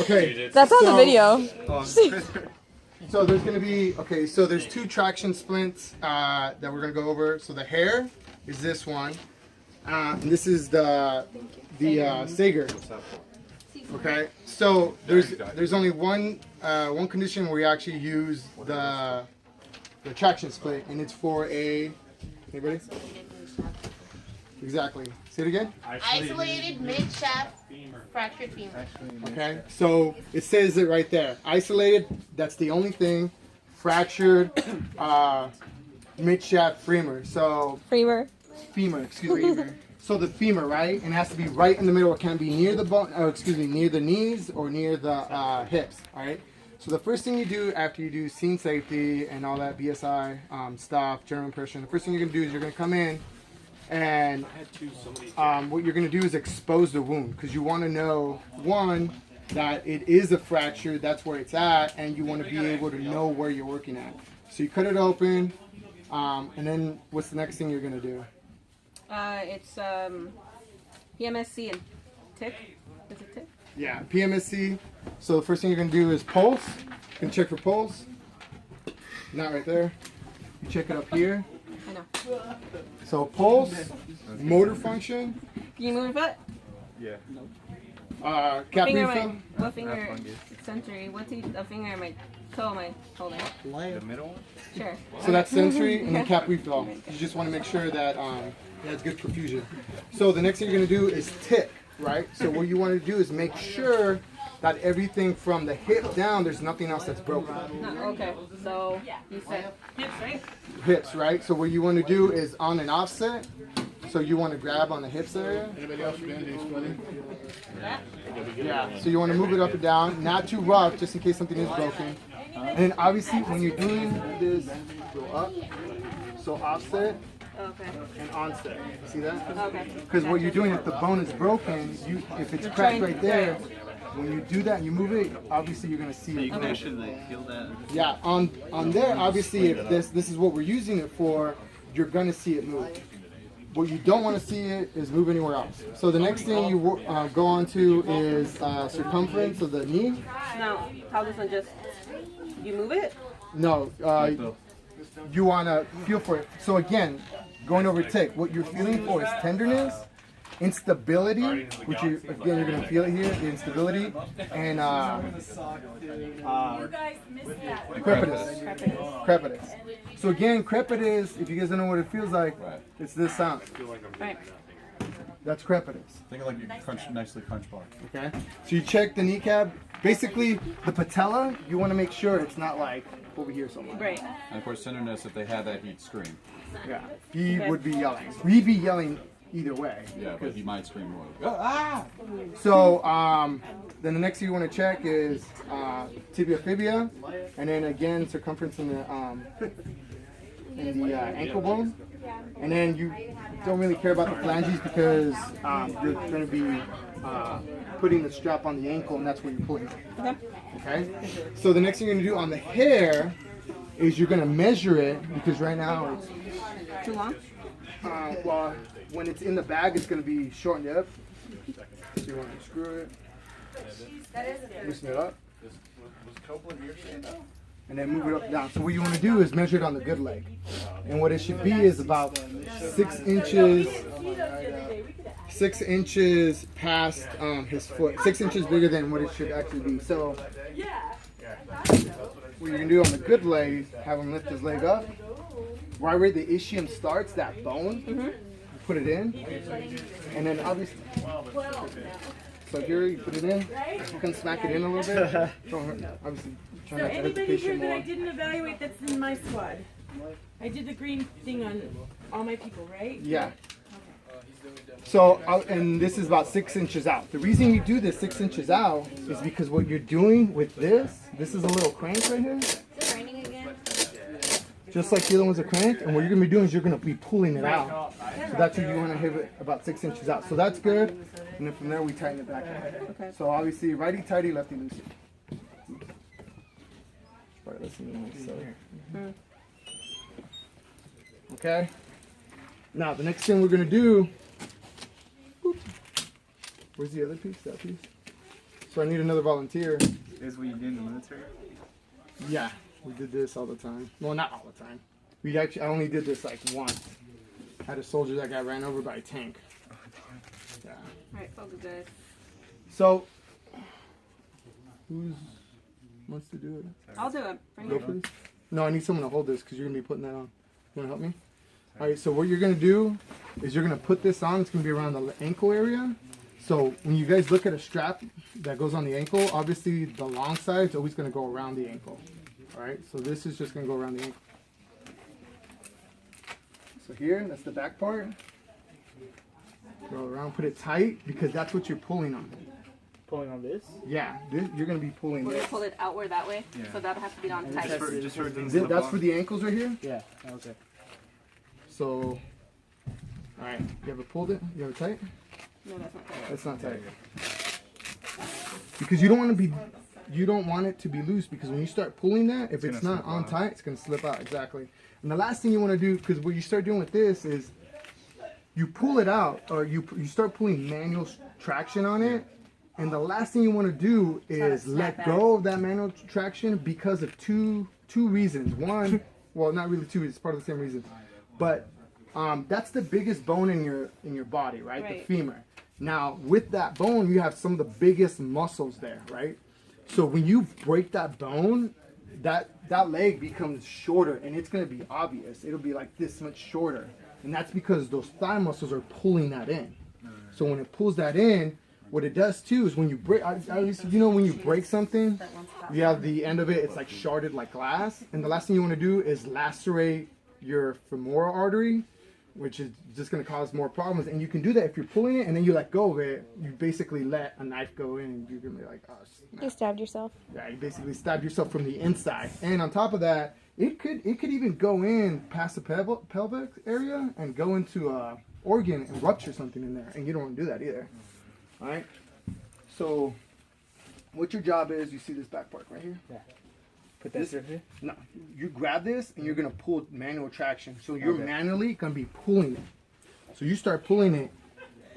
Okay. That's on the video. So there's going to be, okay, so there's 2 traction splints that we're going to go over. So the Hare is this one. And this is the Sager. Okay, so there's only one condition where we actually use the traction split, and it's for anybody? Exactly. Say it again. Isolated mid-shaft fractured femur. Okay, so it says it right there. Isolated. That's the only thing. Fractured mid-shaft femur. So Femur. Excuse me. So the femur, right? And it has to be right in the middle. It can't be near the bone. Oh, excuse me, near the knees or near the hips. All right. So the first thing you do after you do scene safety and all that BSI stuff, general impression, the first thing you're gonna do is you're gonna come in, and what you're gonna do is expose the wound, because you want to know, one, that it is a fracture, that's where it's at, and you want to be able to know where you're working at. So you cut it open, and then what's the next thing you're gonna do? It's PMSC and tick. Is it tick? Yeah, PMSC. So the first thing you're gonna do is pulse. You can check for pulse. Not right there. You check it up here. I know. So pulse, motor function, Can you move your foot? Yeah. cap Finger, refill. what finger? Sensory. What's a finger in my toe am I holding? The middle one? Sure. So that's sensory and then cap refill. You just want to make sure that it has good perfusion. So the next thing you're gonna do is tick, right? So what you want to do is make sure that everything from the hip down, there's nothing else that's broken. No, okay. So you said hips, right? Hips, right? So what you want to do is on an offset. So you want to grab on the hips area. Anybody else been Yeah. So you want to move it up and down, not too rough, just in case something is broken. And then obviously when you're doing this, go up. So offset Okay. and onset. See that? Okay. Because what you're doing, if the bone is broken, if it's cracked right there, when you do that and you move it, obviously you're gonna see it. can actually feel that. Yeah, on there, obviously, if this is what we're using it for, you're gonna see it move. What you don't want to see it is move anywhere else. So the next thing you go on to is circumference of the knee. Now, how does it just you move it? No, you want to feel for it. So again, going over tick, what you're feeling for is tenderness, instability, which you're going to feel it here, the instability, and crepitus. So again, crepitus, if you guys don't know what it feels like, it's this sound. Right. That's crepitus. Think of like you nicely crunch bar. Okay. So you check the kneecap. Basically, the patella, you want to make sure it's not like over here somewhere. Right. And of course, tenderness, if they had that, he'd scream. Yeah. He would be yelling. He'd be yelling either way. Yeah, but he might scream more. Ah! So then the next thing you want to check is tibia fibia, and then again circumference in the ankle bone, and then you don't really care about the phalanges because you're going to be putting the strap on the ankle, and that's where you're pulling it. Okay. So the next thing you're going to do on the hair is you're going to measure it, because right now it's Too long? well, when it's in the bag, it's going to be shortened up. So you want to screw it, loosen it up, and then move it up and down. So what you want to do is measure it on the good leg. And what it should be is about 6 inches, 6 inches past his foot, 6 inches bigger than what it should actually be. So what you're going to do on the good leg, have him lift his leg up. Right where the ischium starts, that bone, put it in, and then obviously, so here you put it in, you can smack it in a little bit. Obviously, try not to hurt the Anybody here patient that I more. didn't evaluate that's in my squad? I did the green thing on all my people, right? Yeah. So, and this is about 6 inches out. The reason you do this 6 inches out is because what you're doing with this is a little crank right here. Is it raining again? Just like the other ones are cranked, and what you're going to be doing is you're going to be pulling it out. So that's what you want to have it about 6 inches out. So that's good, and then from there we tighten it back up. Okay. So obviously righty tighty, lefty loosey. Right, listen to this. Okay. Now the next thing we're going to do. Where's the other piece? That piece? So I need another volunteer. Is what you did in the military? Yeah, we did this all the time. Well, not all the time. I only did this like once. I had a soldier that got ran over by a tank. Yeah. Alright, focus guys. So, who wants to do it? I'll do it. Bring Go it. please. No, I need someone to hold this because you're gonna be putting that on. You wanna help me? All right. So what you're gonna do is you're gonna put this on. It's gonna be around the ankle area. So when you guys look at a strap that goes on the ankle, obviously the long side is always gonna go around the ankle. All right. So this is just gonna go around the ankle. So here, that's the back part. Go around, put it tight because that's what you're pulling on. Pulling on this? Yeah, you're gonna be pulling We're this. gonna pull it outward that way. Yeah. So that'll have to be on tight. Just for things That's for the ankles right here. Yeah. Okay. So, all right, you have it pulled it? You have it tight? No, that's not tight. That's not tight. Because you don't want it to be loose because when you start pulling that, if it's not on tight, it's gonna slip out, exactly. And the last thing you want to do, because what you start doing with this is you pull it out or you start pulling manual traction on it. And the last thing you want to do is let go of that manual traction because of two reasons. One, well, not really two. It's part of the same reason, but that's the biggest bone in your body, right? The femur. Now, with that bone, you have some of the biggest muscles there, right? So when you break that bone, that leg becomes shorter, and it's going to be obvious. It'll be like this much shorter, and that's because those thigh muscles are pulling that in. So when it pulls that in, what it does too is when you break, when you break something, you have the end of it, it's like sharded like glass. And the last thing you want to do is lacerate your femoral artery, which is just going to cause more problems. And you can do that if you're pulling it and then you let go of it. You basically let a knife go in and you're going to be like, oh, snap. You stabbed yourself. Yeah, you basically stabbed yourself from the inside. And on top of that, it could even go in past the pelvic area and go into a organ and rupture something in there. And you don't want to do that either. All right. So, what your job is, you see this back part right here? Yeah. Put that through here? No. You grab this and you're going to pull manual traction. So, you're manually going to be pulling it. So, you start pulling it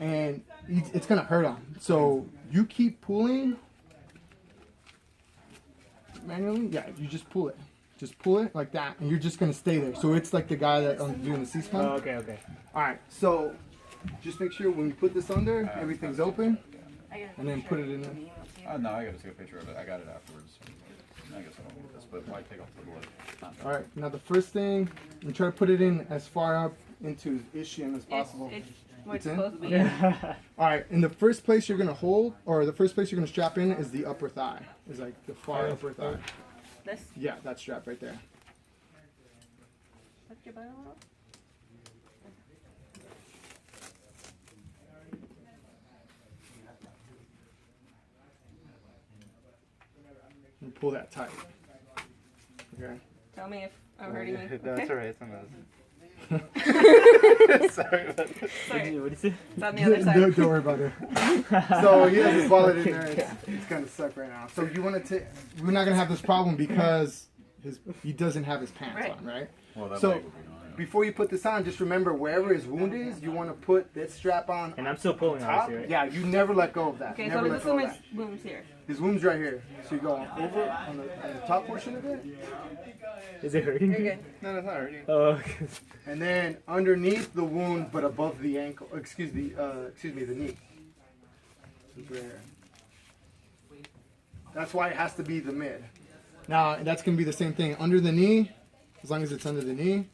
and it's going to hurt on. So, you keep pulling manually. Yeah, you just pull it. Just pull it like that and you're just going to stay there. So, it's like the guy that doing the C-spine. Oh, okay, okay. All right. So, just make sure when you put this under, everything's open, and then put it in there. No, I gotta take a picture of it. I got it afterwards. I guess I don't need this, but why take off the blood? All right. Now the first thing, you try to put it in as far up into his ischium as possible. It's where it's It's in? supposed to be. Yeah. All right. And the first place you're gonna hold, or the first place you're gonna strap in, is the upper thigh. Is like the far upper thigh. This. Yeah, that strap right there. Lift your butt a little. And pull that tight. Okay. Tell me if I'm hurting you. That's Okay? alright. Sorry about that. Sorry. What did you say? It's on the other side. Don't worry about it. So he has his wallet in there. It's kind of stuck right now. So you want to we're not gonna have this problem because he doesn't have his pants on, right? Well, that So- leg will be on. Before you put this on, just remember wherever his wound is, you want to put this strap on. And I'm still pulling, Top. obviously, right? Yeah, you never let go of that. Okay, so never let's let go assume of his that. wound's here. His wound's right here. So you go over on the top portion of it, Is it hurting? You're good. No, that's not hurting. Oh, okay. and then underneath the wound, but above the ankle. Excuse me, the knee. Right here. That's why it has to be the mid. Now that's gonna be the same thing under the knee, as long as it's under the knee,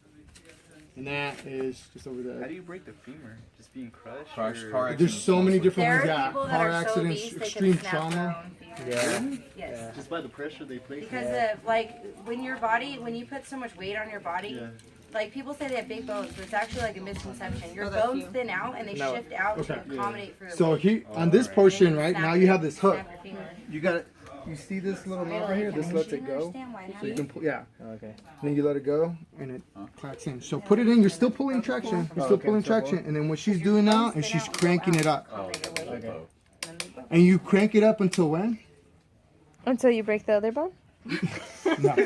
and that is just over How there. do you break the femur? Just being crushed? Car or- accident. There's so many different There ones. are Yeah, people that car are so accidents, obese they extreme can snap their trauma. own fingers. Yeah. Yes. Just by the pressure they place. Because when you put so much weight on your body, like people say they have big bones, but it's actually like a misconception. Your Oh, that's bones you. thin out and they No. shift out Okay. to accommodate for the So weight. he on this portion, And then right snap now, your- you have this hook. snap your femur. You got it. You see this little knob right here? This lets it go. So you can pull, yeah. Okay. Then you let it go, and it clacks in. So put it in. You're still pulling traction. You're still pulling traction, and then what she's doing now is she's cranking it up. Okay. And you crank it up until when? Until you break the other bone? No.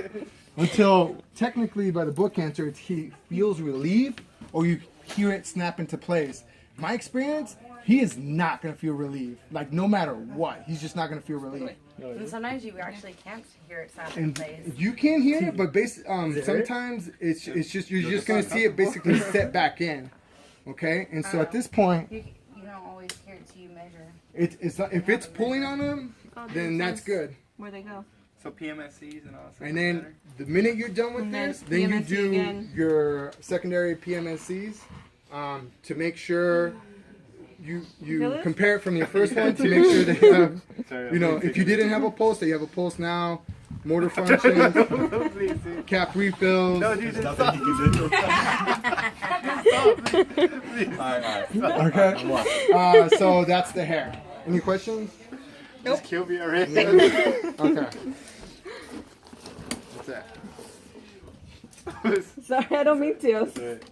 Until technically, by the book answer, he feels relieved, or you hear it snap into place. My experience, he is not gonna feel relief. Like no matter what, he's just not gonna feel relief. And sometimes you actually can't hear it sound in And place. you can hear it, but it hurt? sometimes it's just you're just gonna see it basically set back in. Okay, and so at this point, You don't always hear it till you measure. it's if it's pulling on him, then that's good. Where they go? So PMSCs and all that. And then the minute you're done with And then this, then you PMSC do again. your secondary PMSCs to make sure Feel you it? compare it from your first one to make sure that you have, Sorry, you know, if you didn't have a pulse, that you have a pulse now, motor function, Please, dude. cap refills. No, dude, stop. Alright, alright. Okay, so that's the hair. Any questions? Just kill me already. Okay. That's it. Sorry, I don't mean to. That's it.